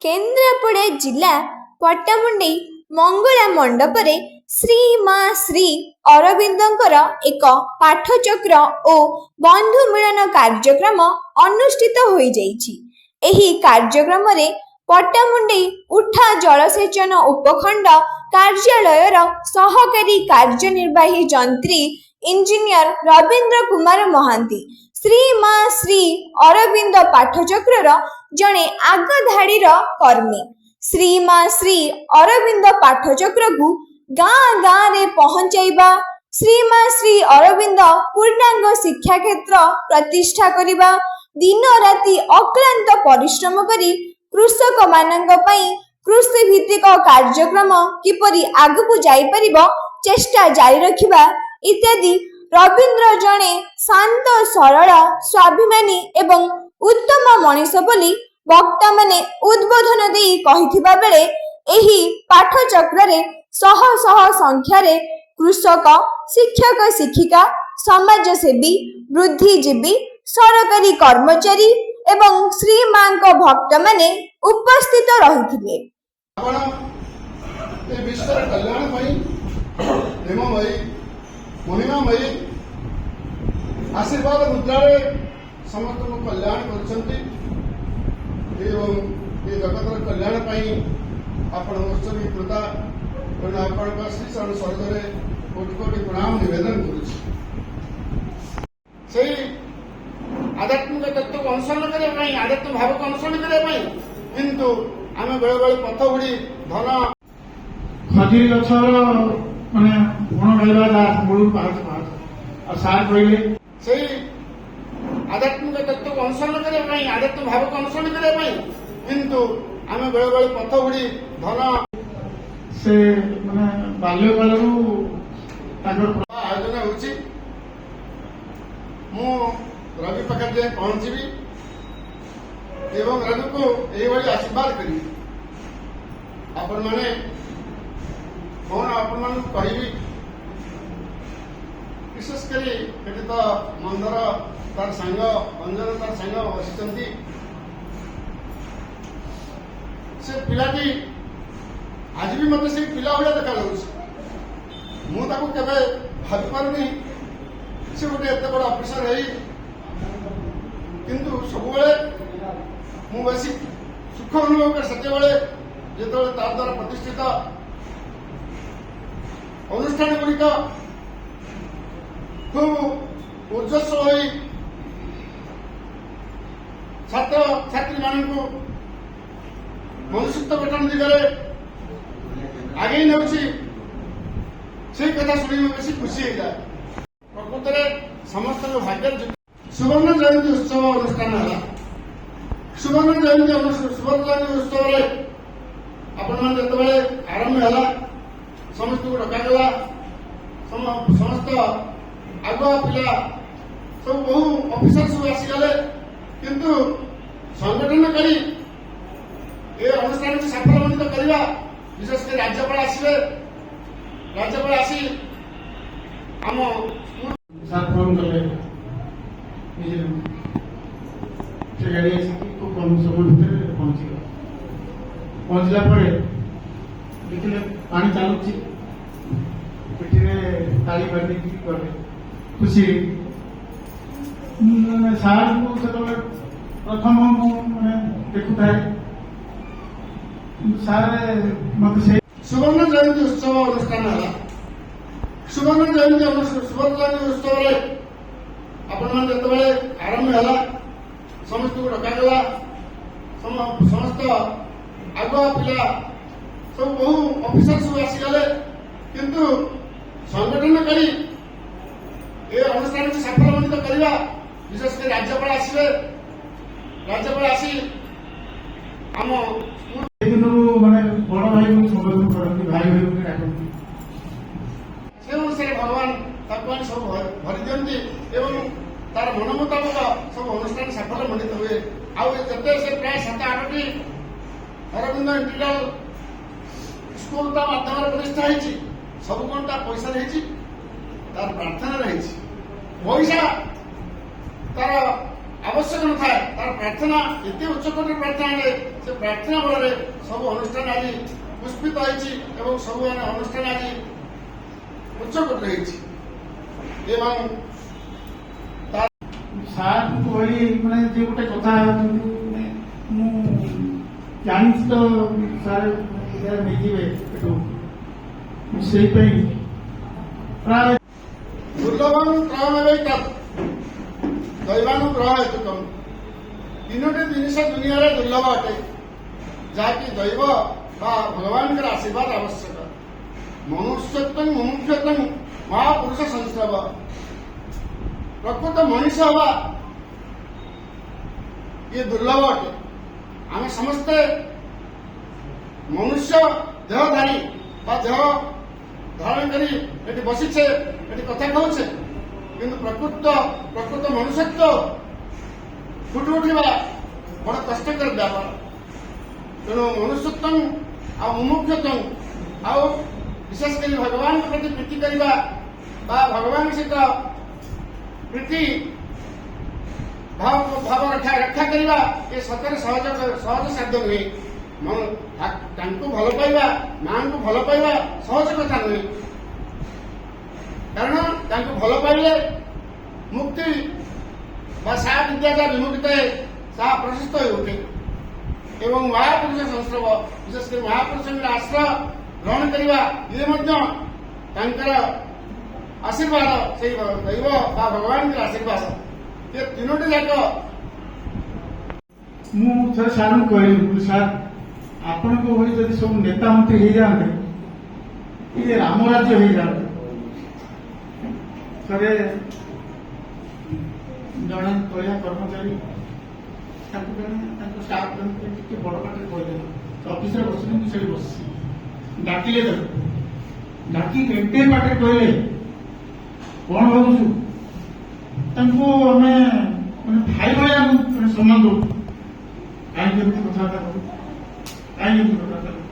केन्द्रापड़ा जिला पट्टामुंडई मंगला मंडपरे श्री माँ श्री अरविंदंकर एक पाठचक्र और बंधु मिलन कार्यक्रम अनुष्ठित हो जाइछि। एही कार्यक्रम रे पट्टामुंडई उठा जलसेचन उपखंड कार्यालयर सहकारी कार्यनिर्वाही जंत्री इंजीनियर रवींद्र कुमार महांती श्री माँ श्री अरविंद पाठचक्र जड़े आगधाड़ी कर्मी श्री माँ श्री अरविंद पाठचक्र को गाँ गाँ रे पहुंचाइबा, श्री माँ श्री अरविंद पूर्णांग शिक्षा क्षेत्र प्रतिष्ठा करिबा, दिन राति अक्लांत परिश्रम करी कृषक मानंग पई कृषि भित्तिक कार्यक्रम किपरि आगकु जाई परिबो चेष्टा जारी रखिबा इत्यादि रवींद्र जड़े शांत सरल स्वाभिमानी एवं उत्तम मनीष बोली वक्ता माने उद्बोधन देई कहिथिबा बेले एही पाठचक्र रे शह शह संख्या रे कृषक शिक्षक शिक्षिका समाजसेवी बुद्धिजीवी सरकारी कर्मचारी एवं श्री मां को भक्त माने उपस्थित रहिथिले। आशीर्वाद मुद्रा समस्त कल्याण कर जगतर कल्याण उत्सर्गीकृता आपण श्री शरण स्वर्ग कोटि कोटि प्रणाम निवेदन कर आध्यात्मिक तत्व को अनुसरण करने आध्यात्मिक भाव को अनुसरण करने किंतु आम बेले बेले पथ गुड़ी धन खजुरी गछ माने गुण गाइबा मूल पाँच पाँच और सार कहले से आध्यात्मिक तत्व को अनुसरण करने आध्यात्मिक भाव को अनुसरण करने किंतु आम बेले बेले पथ गुड़ी धन से माने बाल्य कालरू आयोजन होछि मु रवि पाखे जाए पहुंचबी एवं रवि को यही आशीर्वाद करी आपण मैंने कौन आपण मान कहबी विशेषकर तो मंदर तार सांग अंजन तार सांग बसी से पिलाटी आज भी मत से पिला भाया देखा मुझे भावी पारनी से गोटे एत बड़ अफिसर है किंतु सब बेस सुख अनुभव कर से जो तार द्वारा प्रतिष्ठित अनुष्ठान गुड़िक खूब ऊर्जस्व हो छात्र छात्री मान मनुष्यत्व गठन दिगरे आगे नौ से कथा शुणी बेस खुशी हो जाए। प्रकृत में समस्त भाग्य सुवर्ण जयंती उत्सव अनुष्ठान है सुवर्ण जयंती उत्सव आपण जो आरंभ है समस्त को डकागला समस्त आगुआ पिला सब बहु अफिसर सब आसीगले किंतु संगठन करी ये अनुष्ठान को सफलमंडित करवा विशेषकर राज्यपाल आसवे राज्यपाल आसी आम फोन कले गाड़ी खूब कम समय भितर पहुंचला देखिले पानी चलुची पिठी ताली बांधी गले खुशी सार को प्रथम मैंने देखुए सार मत सुवर्ण जयंती उत्सव अनुष्ठान है सुवर्ण जयंती उत्सव आपण जो आरंभ है समस्त को डकागला समस्त आगुआ पिला सब बहु अफिसर सब आसीगले किंतु संगठन करी ये अनुष्ठान को सफलमंडित करवा विशेषकर राज्यपाल आसवे राज्यपाल आसी आम माने बड़ भाई को संबोधन करती भाई भाई को डाकती से अनुसार भगवान ताकि सब भरी दिखती एवं तार मन मुताबक सब अनुष्ठान सफल मंडित हुए आते से प्राय 7-8टी अरविंद इंटीग्राल स्कूल माध्यम प्रतिष्ठा होती सब कौन पैसा तार प्रार्थना रही पैसा तार ଆବଶ୍ୟକ ନଥାଏ ତାର ପ୍ରାର୍ଥନା ଏତେ ଉଚ୍ଚକୋଟୀର ପ୍ରାର୍ଥନା ହେଲେ ସେ ପ୍ରାର୍ଥନା ବଳରେ ସବୁ ଅନୁଷ୍ଠାନ ଆଜି ପୁଷ୍ପିତ ହୋଇଛି ଏବଂ ସବୁ ଅନୁଷ୍ଠାନ ଆଜି ଉଚ୍ଚକୋଟୀର ହେଇଛି ଏବଂ ସାର୍ କହି ମାନେ ଯେ ଗୋଟେ କଥା ମାନେ ମୁଁ ଜାଣିଛି ତ ସାର୍ ନେଇଯିବେ ଏଠୁ ମୁଁ ସେଇପାଇଁ ପ୍ରାୟ ଦୁର୍ଲଭଂ ତ୍ରୟମେବୈତତ୍ ଦୈବାନୁଗ୍ରହ ହେତୁକମ୍। ତିନୋଟି ଜିନିଷ ଦୁନିଆରେ ଦୁର୍ଲଭ ଅଟେ ଯାହାକି ଦୈବ ବା ଭଗବାନଙ୍କର ଆଶୀର୍ବାଦ ଆବଶ୍ୟକ। ମନୁଷ୍ୟତ୍ୱଂ ମୁମୁକ୍ଷତ୍ୱଂ ମହାପୁରୁଷ ସଂସ୍ରବ। ପ୍ରକୃତ ମଣିଷ ହେବା ଇଏ ଦୁର୍ଲଭ ଅଟେ। ଆମେ ସମସ୍ତେ ମନୁଷ୍ୟ ଦେହଧାରୀ ବା ଦେହ ଧାରଣ କରି ଏଠି ବସିଛେ ଏଠି କଥା କହୁଛେ କିନ୍ତୁ ପ୍ରକୃତ ମନୁଷ୍ୟତ୍ୱ ଫୁଟି ଉଠିବା ବଡ଼ କଷ୍ଟକର ବ୍ୟାପାର। ତେଣୁ ମନୁଷ୍ୟତ୍ୱଂ ଆଉ ମୁମୁକ୍ଷତ୍ୱଂ ଆଉ ବିଶେଷ କରି ଭଗବାନଙ୍କ ପ୍ରତି ପ୍ରୀତି କରିବା ବା ଭଗବାନଙ୍କ ସହିତ ପ୍ରୀତି ଭାବ ରକ୍ଷା କରିବା ଏ ସତରେ ସହଜ ସାଧ୍ୟ ନୁହେଁ। ତାଙ୍କୁ ଭଲ ପାଇବା ମାଙ୍କୁ ଭଲ ପାଇବା ସହଜ କଥା ନୁହେଁ କାରଣ ତାଙ୍କୁ ଭଲ ପାଇଲେ ମୁକ୍ତି ବା ସା ବିଦ୍ୟା ବିମୁକ୍ତ ତାହା ପ୍ରଶସ୍ତ ହୋଇ ଉଠେ ଏବଂ ମହାପୁରୁଷ ସଂସ୍ରବ ବିଶେଷ କରି ମହାପୁରୁଷଙ୍କର ଆଶ୍ରୟ ଗ୍ରହଣ କରିବା ଇଏ ମଧ୍ୟ ତାଙ୍କର ଆଶୀର୍ବାଦ ସେଇ ଦୈବ ବା ଭଗବାନଙ୍କର ଆଶୀର୍ବାଦ ଏ ତିନୋଟି ଯାକ। ମୁଁ ଥରେ ସାର୍ଙ୍କୁ କହିଲି ସାର୍ ଆପଣଙ୍କ ଭଳି ଯଦି ସବୁ ନେତା ମନ୍ତ୍ରୀ ହେଇଯାଆନ୍ତେ ଇଏ ରାମ ରାଜ୍ୟ ହେଇଯାଆନ୍ତେ। ଥରେ ଜଣେ ତଳିଆ କର୍ମଚାରୀ ତାଙ୍କ ଷ୍ଟାଫ୍ ଟିକେ ବଡ଼ ପାଟିରେ କହିଦେଲେ ଅଫିସରେ ବସିଲେ ମୁଁ ସେଠି ବସିଛି ଡାକିଲେ ଡାକି ଏତେ ପାଟିରେ କହିଲେ କଣ ଭାବୁଛୁ ତାଙ୍କୁ ଆମେ ମାନେ ଭାଇ ଭଳିଆ ସମ୍ମାନ ଦଉ କାହିଁକି ଏମିତି କଥାବାର୍ତ୍ତା କରୁ କାହିଁକି ଏମିତି କଥାବାର୍ତ୍ତା କରୁ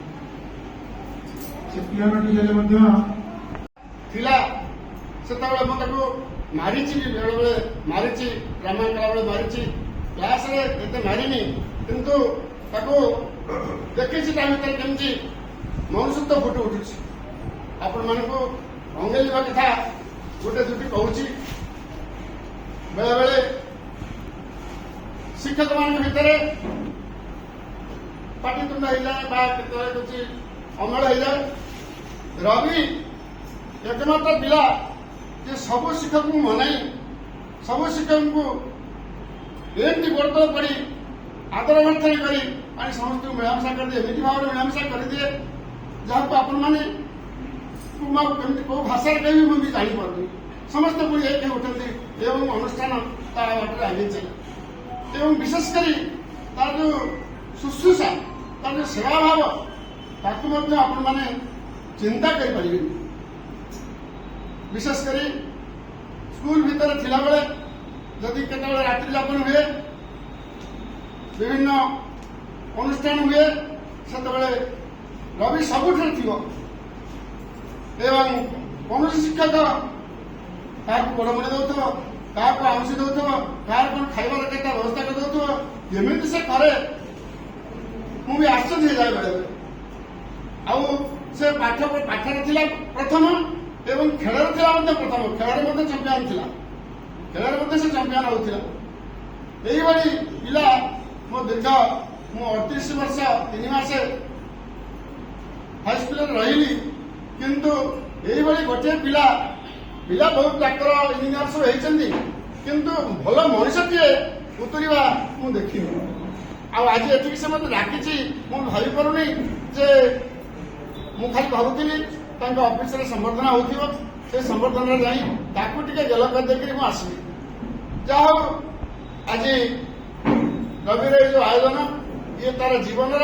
ସେ ପିଲାଟି ହେଲେ ମଧ୍ୟ ଥିଲା ସେତେବେଳେ ମୁଁ ତାକୁ ମାରିଛି ବେଳେବେଳେ ମାରିଛି ଡ୍ରାମା କଲାବେଳେ ମାରିଛି କ୍ଲାସରେ ଏତେ ମାରିନି କିନ୍ତୁ ତାକୁ ଦେଖିଛି ତା ଭିତରେ କେମିତି ମନୁଷ୍ୟତ୍ୱ ଫୁଟି ଉଠୁଛି। ଆପଣମାନଙ୍କୁ ଅଙ୍ଗେଲିବା କଥା ଗୋଟେ ଦୁଟି କହୁଛି। ବେଳେବେଳେ ଶିକ୍ଷକମାନଙ୍କ ଭିତରେ ପାଟିତୁଣ୍ଡ ହେଇଯାଏ ବା କେତେବେଳେ କିଛି ଅମଳ ହେଇଯାଏ। ରବି ଏକମାତ୍ର ପିଲା ଯେ ସବୁ ଶିକ୍ଷକଙ୍କୁ ମନାଇ ସବୁ ଶିକ୍ଷକଙ୍କୁ ଏମିତି ଗୋଡ଼ତଳ ପଡ଼ି ଆଦର ଭର୍ତ୍ତନ କରି ଆଣି ସମସ୍ତଙ୍କୁ ମିଳାମିଶା କରିଦିଏ ଏମିତି ଭାବରେ ମିଳାମିଶା କରିଦିଏ ଯାହାକୁ ଆପଣମାନେ କେମିତି କୋଉ ଭାଷାରେ କହିବି ମୁଁ ବି ଜାଣିପାରୁନି। ସମସ୍ତେ ପୁଣି ଏକ ଉଠନ୍ତି ଏବଂ ଅନୁଷ୍ଠାନ ତା ବାଟରେ ଆଗେଇ ଚାଲେ ଏବଂ ବିଶେଷ କରି ତାର ଯୋଉ ଶୁଶ୍ରୂଷା ତାର ଯୋଉ ସେବା ଭାବ ତାକୁ ମଧ୍ୟ ଆପଣମାନେ ଚିନ୍ତା କରିପାରିବେନି। ବିଶେଷ କରି ସ୍କୁଲ ଭିତରେ ଥିଲାବେଳେ ଯଦି କେତେବେଳେ ରାତ୍ରି ଯାପନ ହୁଏ ବିଭିନ୍ନ ଅନୁଷ୍ଠାନ ହୁଏ ସେତେବେଳେ ରବି ସବୁଠାରେ ଥିବ ଏବଂ କୌଣସି ଶିକ୍ଷକ କାହାକୁ ଗୋଡ଼ମୋଡ଼ି ଦେଉଥିବ କାହାକୁ ଆଉଁସି ଦେଉଥିବ କାହାର କ'ଣ ଖାଇବା ଦରକାର ବ୍ୟବସ୍ଥା କରିଦେଉଥିବ ଯେମିତି ସେ କରେ ମୁଁ ବି ଆଶ୍ଚର୍ଯ୍ୟ ହେଇଯାଏ ବେଳେବେଳେ। ଆଉ ସେ ପାଠରେ ଥିଲା ପ୍ରଥମ ଏବଂ ଖେଳରେ ଥିଲା ମଧ୍ୟ ପ୍ରଥମ ଖେଳରେ ମଧ୍ୟ ଚମ୍ପିଆନ ଥିଲା ଖେଳରେ ମଧ୍ୟ ସେ ଚମ୍ପିଆନ ହେଉଥିଲା। ଏଇଭଳି ପିଲା ମୁଁ 38 ବର୍ଷ 3 ମାସ ହାଇସ୍କୁଲରେ ରହିଲି କିନ୍ତୁ ଏଇଭଳି ଗୋଟିଏ ପିଲା ବହୁତ ଡାକ୍ତର ଇଞ୍ଜିନିୟର ସବୁ ହେଇଛନ୍ତି କିନ୍ତୁ ଭଲ ମଣିଷଟିଏ ଉତରିବା ମୁଁ ଦେଖିନି। ଆଉ ଆଜି ଏଠିକି ସେ ମୋତେ ଡାକିଛି ମୁଁ ଭାବିପାରୁନି ଯେ ମୁଁ ଖାଲି ଭାବୁଥିଲି ତାଙ୍କ ଅଫିସରେ ସମ୍ବର୍ଦ୍ଧନା ହେଉଥିବ ସେ ସମ୍ବର୍ଦ୍ଧନାରେ ଯାଇ ତାକୁ ଟିକେ ଗେଲ କରିଦେଇକରି ମୁଁ ଆସିବି। ଯାହା ହଉ ଆଜି ରବିର ଏଇ ଯୋଉ ଆୟୋଜନ ଇଏ ତାର ଜୀବନର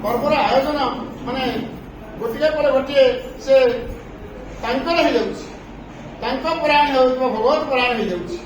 ପର୍ବର ଆୟୋଜନ ମାନେ ଗୋଟିଏ ପରେ ଗୋଟିଏ ସେ ତାଙ୍କର ହେଇଯାଉଛି ତାଙ୍କ ପରାୟଣ ହେଉଥିବା ଭଗବତ ପରାୟଣ ହେଇଯାଉଛି।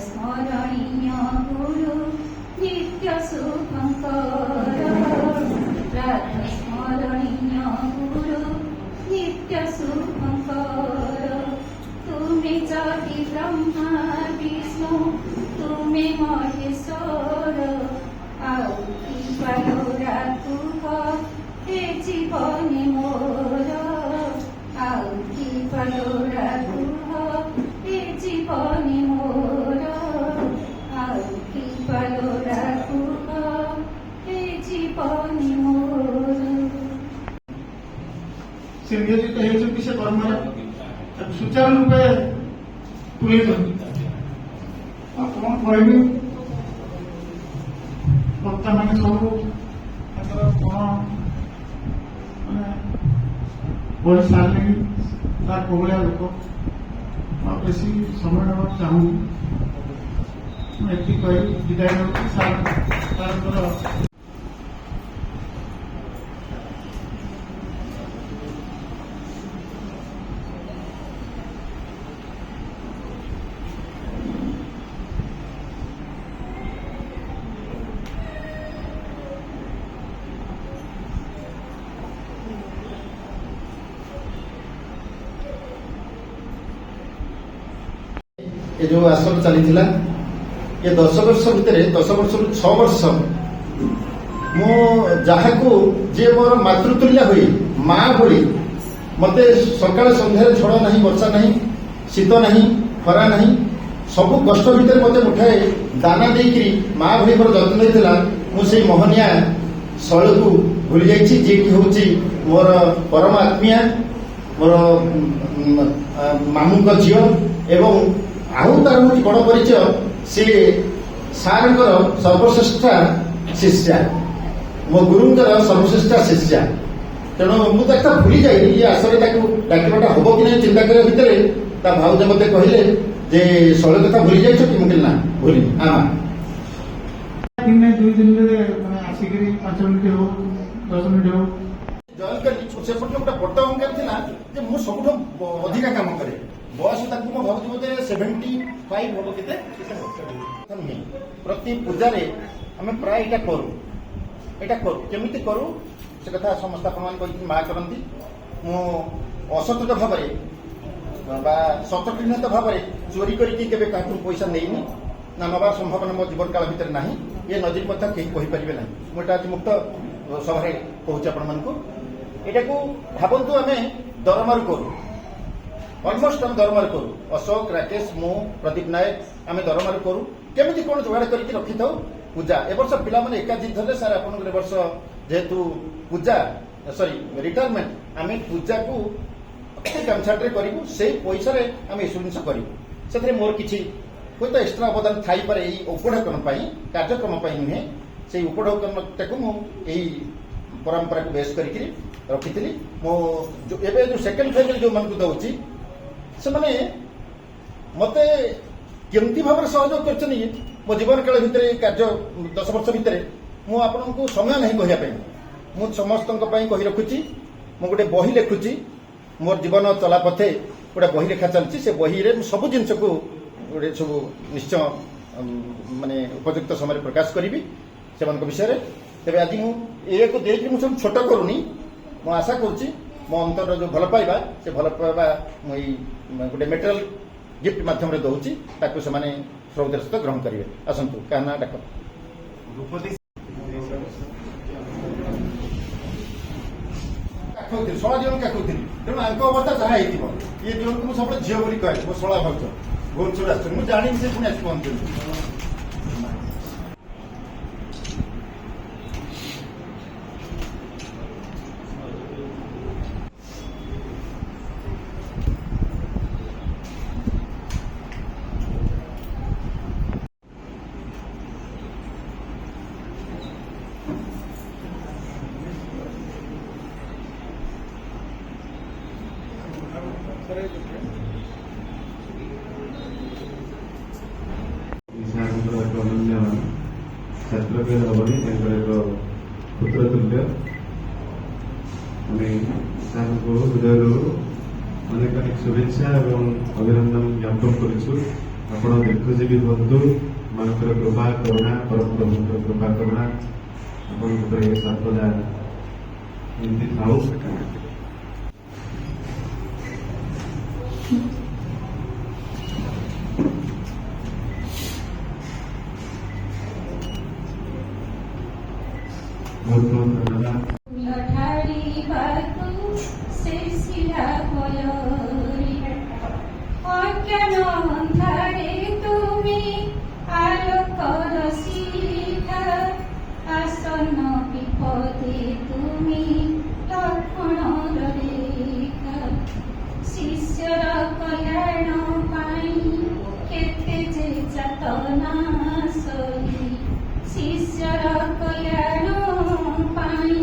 ସ୍ମରଣୀୟ ଗୁରୁ ନିତ୍ୟ ଶୁଭଙ୍କର ରାଧ ସ୍ମରଣୀୟ ଗୁରୁ ନିତ୍ୟ ଶୁଭଙ୍କର ତୁମେ ଯଦି ବ୍ରହ୍ମା ବିଷ୍ଣୁ ତୁମେ ମହେଶ୍ୱର ଆଉ କି ପାଲୋରା କୁହ ଏ ଜୀବନେ ମୋର ଆଉ କି ପାଲୋରା କୁହ ଏ ଜୀବନେ ମୋର ଆଉ କି ପାଲୋରା କୁହ ଏ ଜୀବନେ ମୋର। ସେ ନିୟୋଜିତ ହେଉଛନ୍ତି ସେ କର୍ମରେ ସୁଚାରୁ ରୂପେ ତୁଲେଇଛନ୍ତି। ଆଉ କଣ କହିବି, ବକ୍ତାମାନେ ସବୁ ତାଙ୍କର କଣ ମାନେ ବହି ସାରିଲେଣି, ତାର କୋଭଳିଆ ଲୋକ। ଆଉ ବେଶୀ ସମୟ ନେବାକୁ ଚାହୁଁନି, ମୁଁ ଏତିକି କହି ବିଦାୟ ନେଉଛି। ସାର୍ଙ୍କର ये जो आश्रम चली ये 10 वर्ष भितर 10 वर्ष 6 वर्ष मु जहाँ को जे मोर मातृतुल्य हुई माँ भली मते सकाल सन्धार झड़ नहीं, वर्षा नहीं, शीत नहीं, खरा नहीं, सबु कष्ट भितर मते मुठाए दाना देकरी माँ भली मोर जत्न लेथिला। मु से मोहनिया शैल को भूली जाइछि, जे कि होछि मोर परम आत्मीया, मोर मामू झील एवं आउ तार हूँ बड़ परिचय सी सारंकर सर्वश्रेष्ठा शिष्या, मो गुरुंकर सर्वश्रेष्ठा शिष्या। तेणु मुझे भूली जाए ये आशा डाकवाटा हम कि नहीं चिंता करने भितर ता भाउज मत कहले जे शैल कथा भूली जाइछ कि मुझे ना भूली आमा दिन 2 दिन आसिक 5 मिनिट हो 10 मिनिट हो जॉइन कर से गोटे बड़ अहंकार था जे मु सब अधिका काम करे। बयस तक मो भावुँ बोधे 75 हम के प्रति पूजा आम प्राय यहाँ करूँ केमी करूँ से कथा समस्त आप माँ करती। मु असतत भाव सतर्क भाव चोरी करके पैसा नहीं ना नबार संभावना मो जीवन काल भितर ना ये नजर कथा कहीं कहींपारे ना। मुझे आज मुक्त सभा कहूँ आपण को भावतु आम दरमार करूँ अलमोस्ट आम दरमार करूँ अशोक राकेश मु प्रदीप नायक आम दरमार करूँ केमी कौन जोगाड़ करके रखी था पूजा ए वर्ष पिला माने एकाधिक धरले सार आपन वर्ष जेहेतु पूजा सॉरी रिटायरमेंट आम पूजा को गामछाट करूँ से पैसा आम एसबू जिन करूँ से मोर किसी हुए तो एक्सट्रा अवदान थी पारे उपढ़कन कार्यक्रम नुहे से उपढ़कन मुझे परंपरा को बेस करके रखी थी। मो जो सेकेंड फेज जो मन को दौची से मैंने मते केमती भाव सहयोग कर मो जीवन काल भितर कार्य 10 वर्ष भितर मु आपन को समय नहीं कहवाई मु समस्त कही रखुची मु गोटे बही लिखुची मोर जीवन चला पथे गोटे बही लेखा चलती से बही रे सब जिनस को गोटे सब निश्चय माने उपयुक्त समय प्रकाश करी से विषय तेज आज मुझे को देख मुझे छोट करूनी मु आशा करुच्ची मो अंतर जो भल पाइबा से भल पाइबा मुझे गोटे मेटेरियल गिफ्ट मध्यम दौची ताकू से श्रद्धार सहित ग्रहण करेंगे। आसतु क्या ना डाक शला जीवन काकुरी तेणु आंक अवस्था जहाँ ये जीवन को सब झील बोली कहे मो शला भाज भुवनेश्वर आस मुझे जानी से पुणी आस पहुंचे छात्र हेनी एक पुत्र तुल्य आम हृदय अनेक अनेक शुभेच्छा और अभिनंदन ज्ञापन करूँ। ଆପଣ ଦୀର୍ଘଜୀବୀ ହୁଅନ୍ତୁ। ମାନଙ୍କର କୃପା କରୁଣା ପରମପ୍ରଭୁଙ୍କର କୃପା କରୁଣା ଆପଣଙ୍କ ଉପରେ ସର୍ବଦା ଏମିତି ଥାଉ। ବହୁତ ବହୁତ ଧନ୍ୟବାଦ। ଢାଳିବାକୁ ସେ ଶିଲା ଫଳରେ ଅଜ୍ଞାନ ଅନ୍ଧାରେ ତୁମେ ଆଲୋକର ଶିଖା ଆସନ୍ନ ବିପଦେ ତୁମେ ଲକ୍ଷ୍ମଣର ରେଖା ଶିଷ୍ୟର କଲ୍ୟାଣ ପାଇଁ କେତେ ଯେ ଯାତନା ସହି ଶିଷ୍ୟର କଲ୍ୟାଣ ପାଇଁ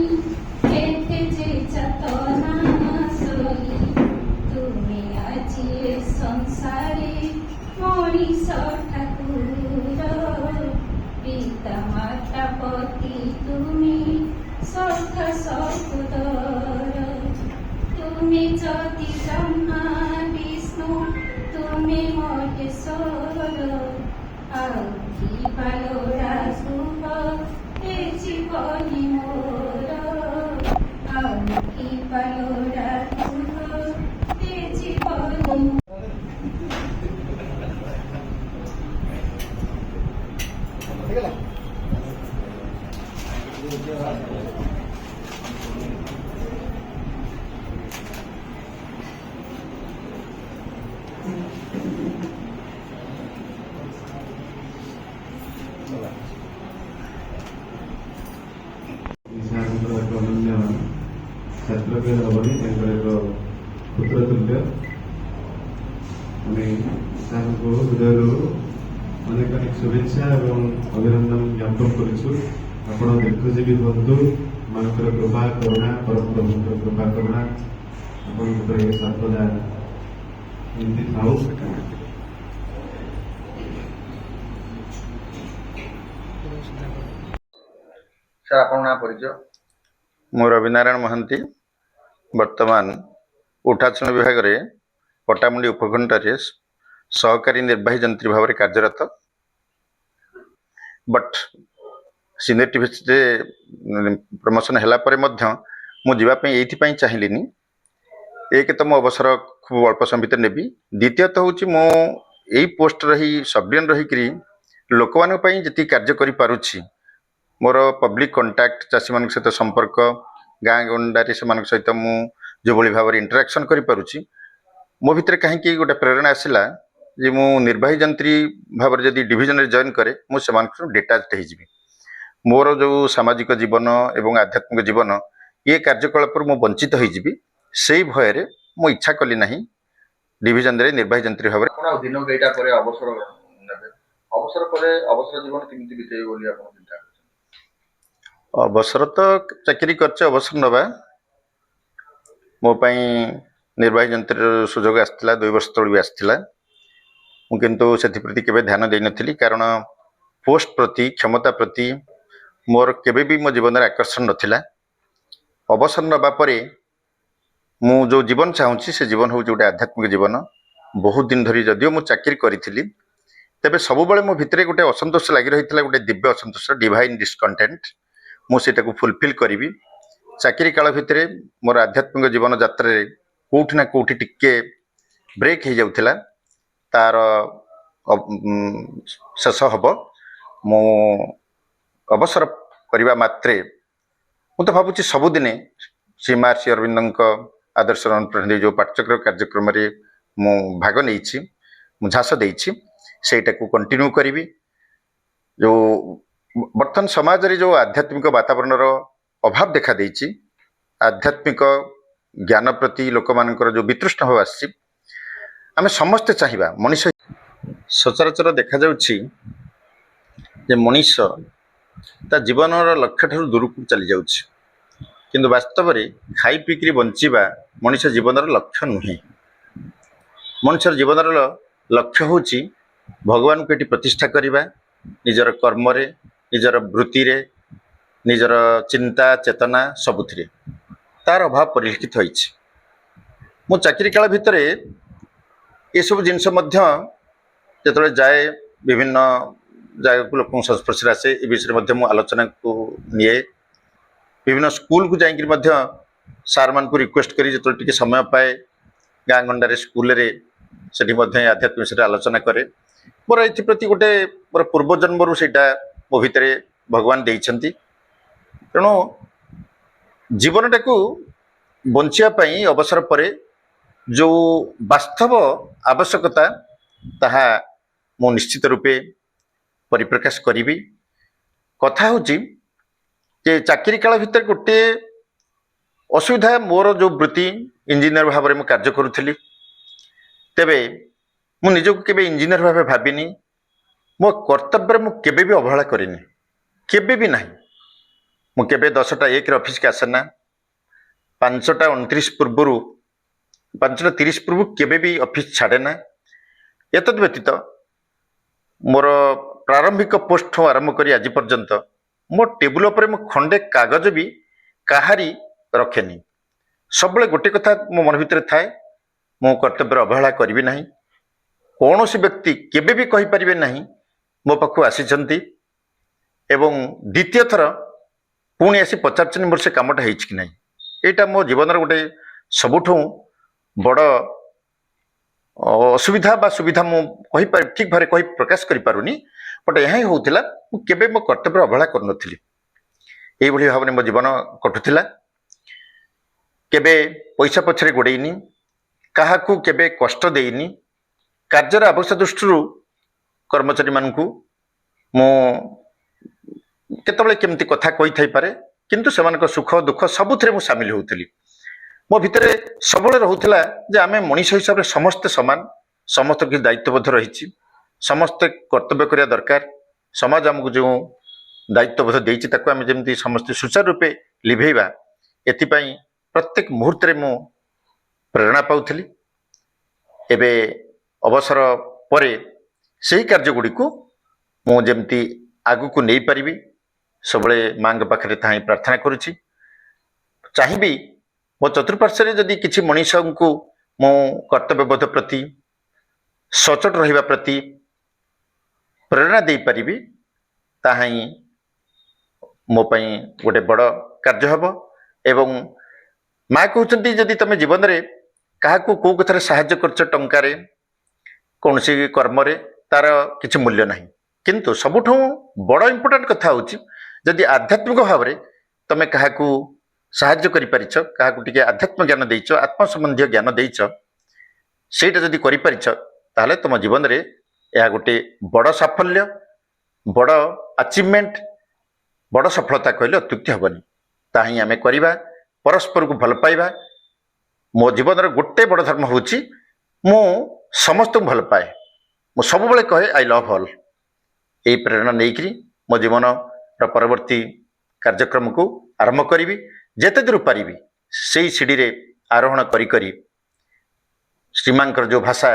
କେତେ ଯେ ଯାତନା ସହି ତୁମେ ଆଜି ଏ ସଂସାରେ ମଣିଷ ଠାକୁର ପିତା ମାତା ପତି ତୁମେ ସଖା ସପୁଦର ତୁମେ জ্যোতি ব্রহ্মা বিষ্ণু তুমি মহেশ্বর ଆଉ କି ପାଲୋଡ଼ା ଶୁଭ ଏ ଜୀବନି ମୋର ଆଉ କି ପାଲୋଡ଼ା ଶୁଭ ଏ ଜୀବନି ହେଇଗଲା। ସାର୍ଙ୍କର ଏକ ଅନନ୍ୟ ଛାତ୍ର କହିଲେ ହେବନି, ତାଙ୍କର ଏକ ପୁତ୍ର ତୁଲ୍ୟ। ଆମେ ସାର୍ଙ୍କୁ ହୃଦୟରୁ ଅନେକ ଅନେକ ଶୁଭେଚ୍ଛା ଏବଂ ଅଭିନନ୍ଦନ ଜ୍ଞାପନ କରୁଛୁ। ଆପଣ ଦୀର୍ଘଜୀବୀ ହୁଅନ୍ତୁ। ମାନଙ୍କର କୃପା କରୁଣା ପରମପ୍ରଭୁଙ୍କର କୃପା କରୁଣା ଆପଣଙ୍କ ଉପରେ ସର୍ବଦା ଏମିତି ଥାଉ। ସାର୍ ଆପଣଙ୍କ ନାଁ ପରିଚୟ? ମୁଁ ରବିନାରାୟଣ ମହାନ୍ତି, ବର୍ତ୍ତମାନ ଉଠାଚୁଣ ବିଭାଗରେ ପଟ୍ଟାମୁଣ୍ଡି ଉପଖଣ୍ଡରେ ସହକାରୀ ନିର୍ବାହୀ ଯନ୍ତ୍ରୀ ଭାବରେ କାର୍ଯ୍ୟରତ। ବଟ୍ ସିନିୟର ଟିଭିରେ ପ୍ରମୋସନ୍ ହେଲା ପରେ ମଧ୍ୟ ମୁଁ ଯିବା ପାଇଁ ଏଇଥିପାଇଁ ଚାହିଁଲିନି। ଏକ ତ ମୁଁ ଅବସର ଖୁବ୍ ଅଳ୍ପ ସମୟ ଭିତରେ ନେବି, ଦ୍ୱିତୀୟତଃ ହେଉଛି ମୁଁ ଏଇ ପୋଷ୍ଟରେ ହିଁ ସବଡିଭିଜନ୍ ରହିକରି ଲୋକମାନଙ୍କ ପାଇଁ ଯେତିକି କାର୍ଯ୍ୟ କରିପାରୁଛି, ମୋର ପବ୍ଲିକ୍ କଣ୍ଟାକ୍ଟ, ଚାଷୀମାନଙ୍କ ସହିତ ସମ୍ପର୍କ, ଗାଁ ଗଣ୍ଡାରେ ସେମାନଙ୍କ ସହିତ ମୁଁ ଯେଉଁଭଳି ଭାବରେ ଇଣ୍ଟରାକ୍ସନ୍ କରିପାରୁଛି, ମୋ ଭିତରେ କାହିଁକି ଗୋଟେ ପ୍ରେରଣା ଆସିଲା ଯେ ମୁଁ ନିର୍ବାହୀ ଯନ୍ତ୍ରୀ ଭାବରେ ଯଦି ଡିଭିଜନରେ ଜଏନ୍ କରେ, ମୁଁ ସେମାନଙ୍କଠୁ ଡିଟାଚ୍ଡ ହେଇଯିବି। ମୋର ଯେଉଁ ସାମାଜିକ ଜୀବନ ଏବଂ ଆଧ୍ୟାତ୍ମିକ ଜୀବନ, ଏ କାର୍ଯ୍ୟକଳାପରୁ ମୁଁ ବଞ୍ଚିତ ହେଇଯିବି। ସେଇ ଭୟରେ ମୁଁ ଇଚ୍ଛା କଲି ନାହିଁ ଡିଭିଜନରେ ନିର୍ବାହୀ ଯନ୍ତ୍ରୀ ଭାବରେ। ଆପଣ ଆଉ ଦିନ କେଇଟା ପରେ ଅବସର ନେବେ? ଅବସର ପରେ ଅବସର ଜୀବନ କେମିତି ବିତେଇବେ ବୋଲି ଆପଣ ଚିନ୍ତା କରୁଛନ୍ତି? ଅବସର ତ ଚାକିରି କରିଛି, ଅବସର ନେବା ମୋ ପାଇଁ ନିର୍ବାହୀ ଯନ୍ତ୍ରୀର ସୁଯୋଗ ଆସିଥିଲା, 2 ବର୍ଷ ତଳେ ବି ଆସିଥିଲା। ମୁଁ କିନ୍ତୁ ସେଥିପ୍ରତି କେବେ ଧ୍ୟାନ ଦେଇନଥିଲି, କାରଣ ପୋଷ୍ଟ ପ୍ରତି, କ୍ଷମତା ପ୍ରତି ମୋର କେବେ ବି ମୋ ଜୀବନରେ ଆକର୍ଷଣ ନଥିଲା। ଅବସର ନେବା ପରେ ମୁଁ ଯେଉଁ ଜୀବନ ଚାହୁଁଛି, ସେ ଜୀବନ ହେଉଛି ଗୋଟେ ଆଧ୍ୟାତ୍ମିକ ଜୀବନ। ବହୁତ ଦିନ ଧରି ଯଦିଓ ମୁଁ ଚାକିରି କରିଥିଲି, ତେବେ ସବୁବେଳେ ମୋ ଭିତରେ ଗୋଟେ ଅସନ୍ତୋଷ ଲାଗି ରହିଥିଲା, ଗୋଟେ ଦିବ୍ୟ ଅସନ୍ତୋଷ, ଡିଭାଇନ୍ ଡିସକଣ୍ଟେଣ୍ଟ। ମୁଁ ସେଇଟାକୁ ଫୁଲଫିଲ୍ କରିବି। ଚାକିରି କାଳ ଭିତରେ ମୋର ଆଧ୍ୟାତ୍ମିକ ଜୀବନ ଯାତ୍ରାରେ କେଉଁଠି ନା କେଉଁଠି ଟିକେ ବ୍ରେକ୍ ହେଇଯାଉଥିଲା। ତାର ଶେଷ ହେବ। ମୁଁ ଅବସର କରିବା ମାତ୍ରେ ମୁଁ ତ ଭାବୁଛି ସବୁଦିନେ ଶ୍ରୀ ମହର୍ଷି ଅରବିନ୍ଦଙ୍କ ଆଦର୍ଶର ଅନୁପ୍ରାଣିତ ଯେଉଁ ପାଠଚକ୍ର କାର୍ଯ୍ୟକ୍ରମରେ ମୁଁ ଭାଗ ନେଇଛି, ମୁଁ ଝାସ ଦେଇଛି, ସେଇଟାକୁ କଣ୍ଟିନ୍ୟୁ କରିବି। ଯେଉଁ ବର୍ତ୍ତମାନ ସମାଜରେ ଯେଉଁ ଆଧ୍ୟାତ୍ମିକ ବାତାବରଣର ଅଭାବ ଦେଖାଦେଇଛି, ଆଧ୍ୟାତ୍ମିକ ଜ୍ଞାନ ପ୍ରତି ଲୋକମାନଙ୍କର ଯେଉଁ ବିତୃଷ୍ଣ ଭାବ ଆସିଛି, ଆମେ ସମସ୍ତେ ଚାହିଁବା ମଣିଷ। ସଚରାଚର ଦେଖାଯାଉଛି ଯେ ମଣିଷ ତା ଜୀବନର ଲକ୍ଷ୍ୟଠାରୁ ଦୂରକୁ ଚାଲିଯାଉଛି, କିନ୍ତୁ ବାସ୍ତବରେ ଖାଇ ପିଇକରି ବଞ୍ଚିବା ମଣିଷ ଜୀବନର ଲକ୍ଷ୍ୟ ନୁହେଁ। ମଣିଷର ଜୀବନର ଲକ୍ଷ୍ୟ ହେଉଛି ଭଗବାନଙ୍କୁ ଏଠି ପ୍ରତିଷ୍ଠା କରିବା, ନିଜର କର୍ମରେ, ନିଜର ବୃତ୍ତିରେ, ନିଜର ଚିନ୍ତା ଚେତନା ସବୁଥିରେ। ତାର ଅଭାବ ପରିଲକ୍ଷିତ ହୋଇଛି। ମୁଁ ଚାକିରି କାଳ ଭିତରେ ଏସବୁ ଜିନିଷ ମଧ୍ୟ ଯେତେବେଳେ ଯାଏ ବିଭିନ୍ନ ଜାଗାକୁ ଲୋକଙ୍କ ସଂସ୍ପର୍ଶରେ ଆସେ ଏ ବିଷୟରେ ମଧ୍ୟ ମୁଁ ଆଲୋଚନାକୁ ନିଏ। ବିଭିନ୍ନ ସ୍କୁଲକୁ ଯାଇକରି ମଧ୍ୟ ସାର୍ମାନଙ୍କୁ ରିକ୍ୱେଷ୍ଟ କରି ଯେତେବେଳେ ଟିକେ ସମୟ ପାଏ ଗାଁ ଗଣ୍ଡାରେ ସ୍କୁଲରେ ସେଠି ମଧ୍ୟ ଏ ଆଧ୍ୟାତ୍ମିକ ବିଷୟରେ ଆଲୋଚନା କରେ। ମୋର ଏଥିପ୍ରତି ଗୋଟେ ମୋର ପୂର୍ବଜନ୍ମରୁ ସେଇଟା ମୋ ଭିତରେ ଭଗବାନ ଦେଇଛନ୍ତି। ତେଣୁ ଜୀବନଟାକୁ ବଞ୍ଚିବା ପାଇଁ ଅବସର ପରେ ଯେଉଁ ବାସ୍ତବ ଆବଶ୍ୟକତା ତାହା ମୁଁ ନିଶ୍ଚିତ ରୂପେ ପରିପ୍ରକାଶ କରିବି। କଥା ହେଉଛି ଯେ ଚାକିରି କାଳ ଭିତରେ ଗୋଟିଏ ଅସୁବିଧା, ମୋର ଯେଉଁ ବୃତ୍ତି ଇଞ୍ଜିନିୟର ଭାବରେ ମୁଁ କାର୍ଯ୍ୟ କରୁଥିଲି, ତେବେ ମୁଁ ନିଜକୁ କେବେ ଇଞ୍ଜିନିୟର ଭାବେ ଭାବିନି। ମୋ କର୍ତ୍ତବ୍ୟରେ ମୁଁ କେବେ ବି ଅବହେଳା କରିନି, କେବେ ବି ନାହିଁ। ମୁଁ କେବେ 10ଟା 1ରେ ଅଫିସକୁ ଆସେ ନା, 5ଟା 29 ପୂର୍ବରୁ 5ଟା 30 ପୂର୍ବରୁ କେବେ ବି ଅଫିସ ଛାଡ଼େ ନା। ଏତଦ୍ ବ୍ୟତୀତ ମୋର ପ୍ରାରମ୍ଭିକ ପୋଷ୍ଟଠୁ ଆରମ୍ଭ କରି ଆଜି ପର୍ଯ୍ୟନ୍ତ ମୋ ଟେବୁଲ ଉପରେ ମୁଁ ଖଣ୍ଡେ କାଗଜ ବି କାହାରି ରଖେନି। ସବୁବେଳେ ଗୋଟେ କଥା ମୋ ମନ ଭିତରେ ଥାଏ, ମୁଁ କର୍ତ୍ତବ୍ୟରେ ଅବହେଳା କରିବି ନାହିଁ। କୌଣସି ବ୍ୟକ୍ତି କେବେ ବି କହିପାରିବେ ନାହିଁ ମୋ ପାଖକୁ ଆସିଛନ୍ତି ଏବଂ ଦ୍ୱିତୀୟ ଥର ପୁଣି ଆସି ପଚାରୁଛନ୍ତି ମୋର ସେ କାମଟା ହେଇଛି କି ନାହିଁ। ଏଇଟା ମୋ ଜୀବନର ଗୋଟେ ସବୁଠୁ ବଡ଼ ଅସୁବିଧା ବା ସୁବିଧା ମୁଁ କହିପାରି ଠିକ୍ ଭାବରେ କହି ପ୍ରକାଶ କରିପାରୁନି। ବଟ୍ ଏହା ହିଁ ହେଉଥିଲା, ମୁଁ କେବେ ମୋ କର୍ତ୍ତବ୍ୟରେ ଅବହେଳା କରୁନଥିଲି। ଏଇଭଳି ଭାବରେ ମୋ ଜୀବନ କଟୁଥିଲା। କେବେ ପଇସା ପଛରେ ଗୋଡ଼େଇନି, କାହାକୁ କେବେ କଷ୍ଟ ଦେଇନି। କାର୍ଯ୍ୟର ଆବଶ୍ୟକ ଦୃଷ୍ଟିରୁ କର୍ମଚାରୀମାନଙ୍କୁ ମୁଁ କେତେବେଳେ କେମିତି କଥା କହିଥାଇପାରେ, କିନ୍ତୁ ସେମାନଙ୍କ ସୁଖ ଦୁଃଖ ସବୁଥିରେ ମୁଁ ସାମିଲ ହେଉଥିଲି। ମୋ ଭିତରେ ସବୁବେଳେ ରହୁଥିଲା ଯେ ଆମେ ମଣିଷ ହିସାବରେ ସମସ୍ତେ ସମାନ, ସମସ୍ତ କିଛି ଦାୟିତ୍ୱବୋଧ ରହିଛି, ସମସ୍ତେ କର୍ତ୍ତବ୍ୟ କରିବା ଦରକାର। ସମାଜ ଆମକୁ ଯେଉଁ ଦାୟିତ୍ୱବୋଧ ଦେଇଛି ତାକୁ ଆମେ ଯେମିତି ସମସ୍ତେ ସୁଚାରୁ ରୂପେ ଲିଭେଇବା, ଏଥିପାଇଁ ପ୍ରତ୍ୟେକ ମୁହୂର୍ତ୍ତରେ ମୁଁ ପ୍ରେରଣା ପାଉଥିଲି। ଏବେ ଅବସର ପରେ ସେହି କାର୍ଯ୍ୟଗୁଡ଼ିକୁ ମୁଁ ଯେମିତି ଆଗକୁ ନେଇପାରିବି ସବୁବେଳେ ମାଙ୍କ ପାଖରେ ତାହା ହିଁ ପ୍ରାର୍ଥନା କରୁଛି। ଚାହିଁବି ମୋ ଚତୁଃପାର୍ଶ୍ୱରେ ଯଦି କିଛି ମଣିଷଙ୍କୁ ମୁଁ କର୍ତ୍ତବ୍ୟବୋଧ ପ୍ରତି, ସଚୋଟ ରହିବା ପ୍ରତି ପ୍ରେରଣା ଦେଇପାରିବି, ତାହା ହିଁ ମୋ ପାଇଁ ଗୋଟେ ବଡ଼ କାର୍ଯ୍ୟ ହେବ। ଏବଂ ମା କହୁଛନ୍ତି ଯଦି ତମେ ଜୀବନରେ କାହାକୁ କେଉଁ କଥାରେ ସାହାଯ୍ୟ କରୁଛ, ଟଙ୍କାରେ କୌଣସି କର୍ମରେ, ତାର କିଛି ମୂଲ୍ୟ ନାହିଁ। କିନ୍ତୁ ସବୁଠୁ ବଡ଼ ଇମ୍ପୋର୍ଟାଣ୍ଟ କଥା ହେଉଛି ଯଦି ଆଧ୍ୟାତ୍ମିକ ଭାବରେ ତମେ କାହାକୁ ସାହାଯ୍ୟ କରିପାରିଛ, କାହାକୁ ଟିକେ ଆଧ୍ୟାତ୍ମ ଜ୍ଞାନ ଦେଇଛ, ଆତ୍ମ ସମ୍ବନ୍ଧୀୟ ଜ୍ଞାନ ଦେଇଛ, ସେଇଟା ଯଦି କରିପାରିଛ ତାହେଲେ ତୁମ ଜୀବନରେ ଏହା ଗୋଟେ ବଡ଼ ସାଫଲ୍ୟ, ବଡ଼ ଆଚିଭମେଣ୍ଟ, ବଡ଼ ସଫଳତା କହିଲେ ଅତ୍ୟୁକ୍ତି ହେବନି। ତାହା ହିଁ ଆମେ କରିବା, ପରସ୍ପରକୁ ଭଲ ପାଇବା। ମୋ ଜୀବନର ଗୋଟେ ବଡ଼ ଧର୍ମ ହେଉଛି ମୁଁ ସମସ୍ତଙ୍କୁ ଭଲ ପାଏ। ମୁଁ ସବୁବେଳେ କହେ ଆଇ ଲଭ୍ ଅଲ୍। ଏହି ପ୍ରେରଣା ନେଇକରି ମୋ ଜୀବନର ପରବର୍ତ୍ତୀ କାର୍ଯ୍ୟକ୍ରମକୁ ଆରମ୍ଭ କରିବି। ଯେତେ ଦୂର ପାରିବି ସେଇ ସିଡ଼ିରେ ଆରୋହଣ କରି କରି ଶ୍ରୀମାଙ୍କର ଯେଉଁ ଭାଷା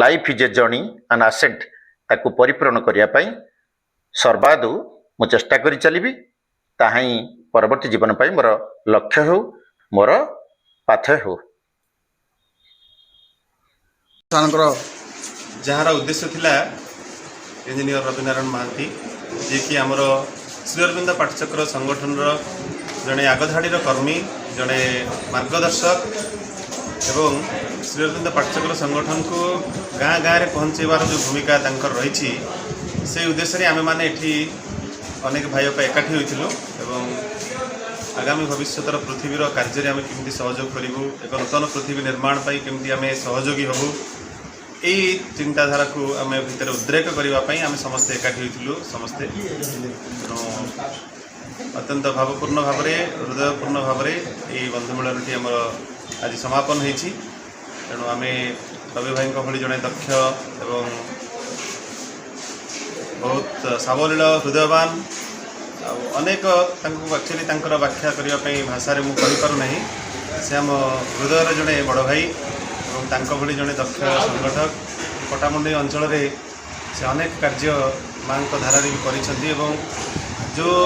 ଲାଇଫ୍ ଇଜ୍ ଏ ଜର୍ଣ୍ଣି ଆନ୍ ଆସେଣ୍ଟ, ତାକୁ ପରିପୂରଣ କରିବା ପାଇଁ ସର୍ବାଦୁ ମୁଁ ଚେଷ୍ଟା କରି ଚାଲିବି। ତାହା ହିଁ ପରବର୍ତ୍ତୀ ଜୀବନ ପାଇଁ ମୋର ଲକ୍ଷ୍ୟ ହେଉ, ମୋର ପାଥେୟ ହେଉ। ଯାହାର ଉଦ୍ଦେଶ୍ୟ ଥିଲା ଇଞ୍ଜିନିୟର ରବିନାରାୟଣ ମହାନ୍ତି, ଯିଏକି ଆମର ଶ୍ରୀ ଅରବିନ୍ଦ ପାଠଚକ୍ର ସଂଗଠନର ଜଣେ ଆଗଧାଡ଼ିର କର୍ମୀ, ଜଣେ ମାର୍ଗଦର୍ଶକ ଏବଂ ଶ୍ରୀ ଅରବିନ୍ଦ ପାଠଚକ୍ର ସଂଗଠନକୁ ଗାଁ ଗାଁରେ ପହଞ୍ଚାଇବାର ଯେଉଁ ଭୂମିକା ତାଙ୍କର ରହିଛି, ସେହି ଉଦ୍ଦେଶ୍ୟରେ ଆମେମାନେ ଏଠି ଅନେକ ଭାଇ ବାପା ଏକାଠି ହୋଇଥିଲୁ ଏବଂ ଆଗାମୀ ଭବିଷ୍ୟତର ପୃଥିବୀର କାର୍ଯ୍ୟରେ ଆମେ କେମିତି ସହଯୋଗ କରିବୁ, ଏକ ନୂତନ ପୃଥିବୀ ନିର୍ମାଣ ପାଇଁ କେମିତି ଆମେ ସହଯୋଗୀ ହେବୁ, ଏହି ଚିନ୍ତାଧାରାକୁ ଆମେ ଭିତରେ ଉଦ୍ରେକ କରିବା ପାଇଁ ଆମେ ସମସ୍ତେ ଏକାଠି ହୋଇଥିଲୁ। ସମସ୍ତେ ତେଣୁ ଅତ୍ୟନ୍ତ ଭାବପୂର୍ଣ୍ଣ ଭାବରେ, ହୃଦୟପୂର୍ଣ୍ଣ ଭାବରେ ଏହି ବନ୍ଧୁମିଳନଟି ଆମର ଆଜି ସମାପନ ହୋଇଛି। ତେଣୁ ଆମେ ରବି ଭାଇଙ୍କ ଭଳି ଜଣେ ଦକ୍ଷ ଏବଂ ବହୁତ ସାବଲୀଳ, ହୃଦୟବାନ ଆଉ ଅନେକ ତାଙ୍କୁ ଆକ୍ଚୁଆଲି ତାଙ୍କର ବ୍ୟାଖ୍ୟା କରିବା ପାଇଁ ଭାଷାରେ ମୁଁ କହିପାରୁନାହିଁ। ସେ ଆମ ହୃଦୟର ଜଣେ ବଡ଼ ଭାଇ ଏବଂ ତାଙ୍କ ଭଳି ଜଣେ ଦକ୍ଷ ସଂଗଠକ ପଟ୍ଟାମୁଣ୍ଡେଇ ଅଞ୍ଚଳରେ ସେ ଅନେକ କାର୍ଯ୍ୟ ମାଙ୍କ ଧାରାରେ ବି କରିଛନ୍ତି ଏବଂ ଯେଉଁ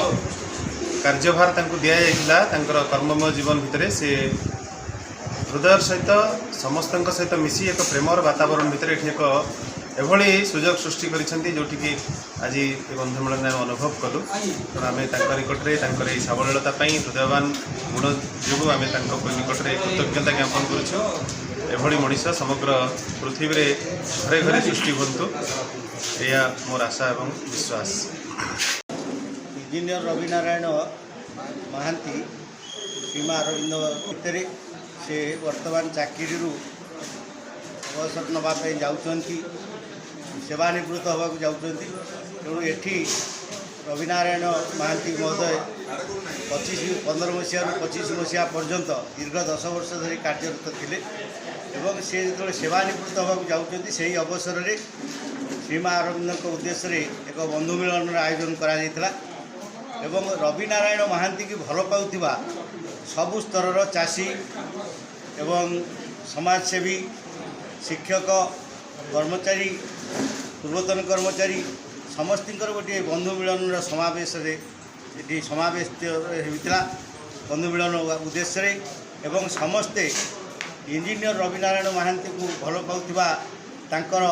କାର୍ଯ୍ୟଭାର ତାଙ୍କୁ ଦିଆଯାଇଥିଲା ତାଙ୍କର କର୍ମମୟ ଜୀବନ ଭିତରେ ସେ ହୃଦୟର ସହିତ ସମସ୍ତଙ୍କ ସହିତ ମିଶି ଏକ ପ୍ରେମର ବାତାବରଣ ଭିତରେ ଏଠି ଏକ एभली सुजोग सृष्टि करिसेंती जोटिकी आज बंधु मिलन आम अनुभव कलु तेणु आम निकटरे यही सावलीलता हृदयवान गुण जो आम निकटरे कृतज्ञता ज्ञापन करुँ एभली मनीष समग्र पृथ्वी रे घरे घरे सृष्टि हूँ या मोर आशा और विश्वास। इंजीनियर रविनारायण महांती सीमा अरविंद भितर से वर्तमान चाकरी अवसर नापी जाऊँगी सेवानिवृत्त होगा जाऊँगी तेणु एठी रविनारायण महांती महोदय 15 मसीह 25 मसीहा पर्यंत दीर्घ 10 वर्ष धरी कार्यरत थे एवं से जो सेवानिवृत्त होगा जाऊँगी से अवसर में श्रीमा अरविंद उद्देश्य एक बंधु मिलन आयोजन करा एवं रविनारायण महांती की भल पाउथिबा सबु स्तर चाषी एवं समाजसेवी शिक्षक कर्मचारी पूर्वतन कर्मचारी समस्तर गोटे बंधु मिलन समावेश समावेश होता बंधु मिलन उद्देश्य एवं समस्ते इंजीनियर रविनारायण महांती को भल पाउथिबा तांकर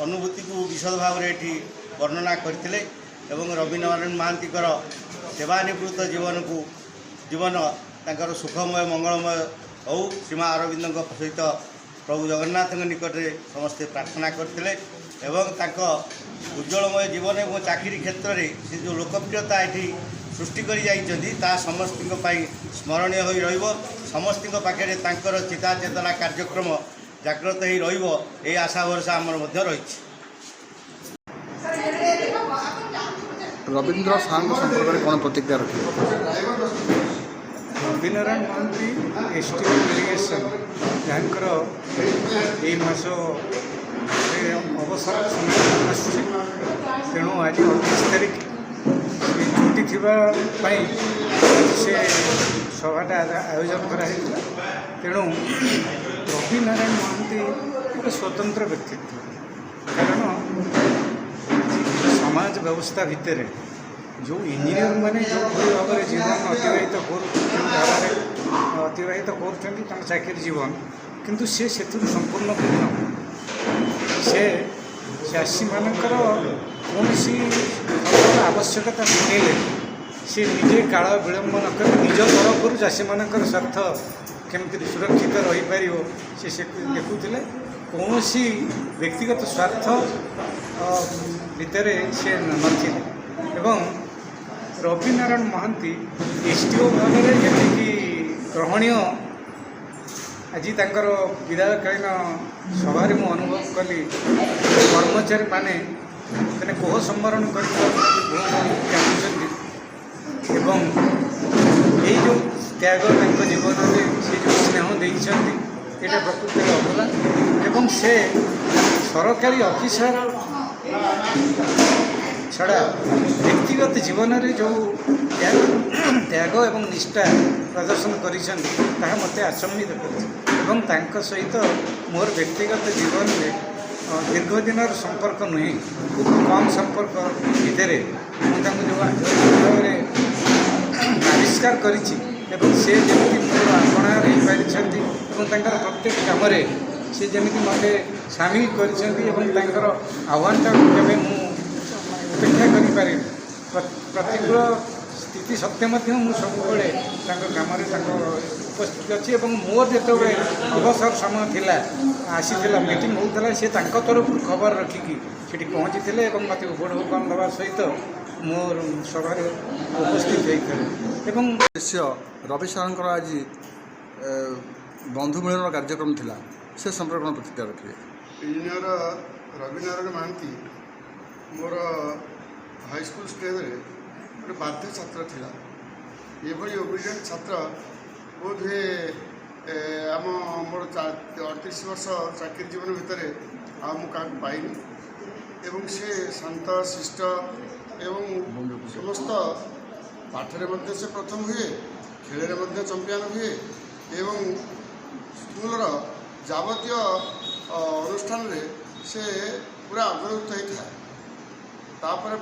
अनुभूति को विशद भाव में ये वर्णना करते एवं रविनारायण महांती सेवानिवृत्त जीवन तांकर सुखमय मंगलमय हो सीमा अरविंद सहित प्रभु जगन्नाथ निकट में समस्ते प्रार्थना करते एवं उज्ज्वलमय जीवन और चाकरी क्षेत्र में से जो लोकप्रियता ये सृष्टि कर समस्त स्मरणीय हो समस्त पाखे चिता चेतना कार्यक्रम जागृत हो रही आशा भरसा आमर रही। रवींद्र साहब संपर्क में कौन प्रतिक्रिया रखिए? रविनारायण महांती एसटीओ इरिगेशन जहाँकर यही मास अवसर समय तेणु आज 28 तारीख छुट्टी थी से सभाटा आयोजन कराइला तेणु रविनारायण महांती गोटे स्वतंत्र व्यक्तित्व कारण समाज व्यवस्था भितर जो इंजीनियर मैंने जो भाव में जीवन अतिबाहित कर चाकरी जीवन किंतु से संपूर्ण भिन्न से चाषी मानकर कौन आवश्यकता शुणिले सी निजे काल विलंब नक निज तरफ चाषी मानकर स्वार्थ केमती सुरक्षित रही पार से देखुले कौन व्यक्तिगत स्वार्थ भितर से नथिले एवं रविनारायण महांती एसटीओ भाव में जमीक ग्रहणीय आज तांकर विदायकालीन सभा मु अनुभव कली कर्मचारी माने कोह सम्मरण कर एवं ये जो त्याग जीवन में से जो स्नेह देते ये प्रकृति अभूला एवं से सरकारी ऑफिसर छड़ा व्यक्तिगत जीवन में जो त्याग एवं निष्ठा प्रदर्शन कर मत आचम्बित कर सहित मोर व्यक्तिगत जीवन में दीर्घ दिन संपर्क नुहे खूब कम संपर्क भितर जो आविष्कार करी से जमी मोर आपणार हो पारी प्रत्येक काम से जमी मत सामिल कर आह्वानटा केवे उपेक्षा करें प्रतिकूल स्थिति सत्वे मुझे सब उपस्थित अच्छी मोर जो अवसर समय थिला आसी मीटिंग होता सी तरफ खबर रखिकी से पहुँची थे मत उबड़ हुकम देवा सहित मोर सभा उपस्थित होते रवि सार आज बंधु मिलन कार्यक्रम थिला से संपर्क में प्रतिक्रिया रखिए? इंजीनियर रविनारायण महांती मोर हाईस्कूल स्टेज गोटे बाध्य छात्र थिला ये ओबिडिएंट छात्र बोध हुए आम मोर 38 वर्ष चाकरी जीवन भितर क्या पाइनी एवं से शांत शिष्ट एवं समस्त पाठरे मध्य से प्रथम हुए खेल में चंपियन हुए एवं स्कूलर जावतीय अनुष्ठान से पूरा अग्रगत होता तापर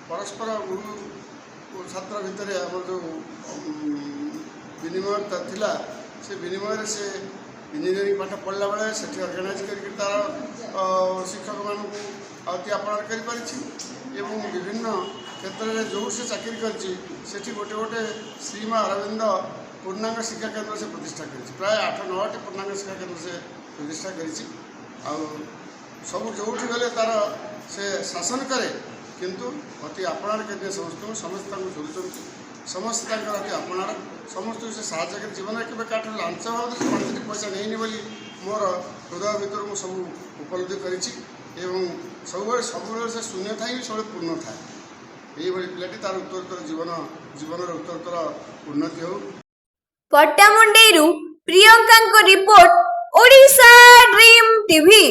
परस्पर गुरु छात्र भितर आम जो विनिमय थिला से विनिमय से इंजीनियरिंग पाठ पढ़ला बेले से अर्गानाइज करके तार शिक्षक मानू अति अपराध कर विभिन्न क्षेत्र में जो से चाकरी कर गोटे गोटे श्रीमा अरविंद पूर्णांग शिक्षा केन्द्र से प्रतिष्ठा कर प्राय 8-9टी पूर्णांग शिक्षा केन्द्र से प्रतिष्ठा कर सब जो गले तार से शासन करे किंतु अति अपणार कर समस्त जोड़ुं समस्त अति अपणार समस्त से साहय कर जीवन में केवे काठ लांच भाव से 5टी पैसा नहीं बोली मोर हृदय भर मुझे सब उपलब्धि कर सब से शून्य था सब पूर्ण था यही पिलाटी तार उत्तरोत्तर जीवन उत्तरोत्तर उन्नति हो। पट्टामुंडेरू Priyanka report Odisha dream TV.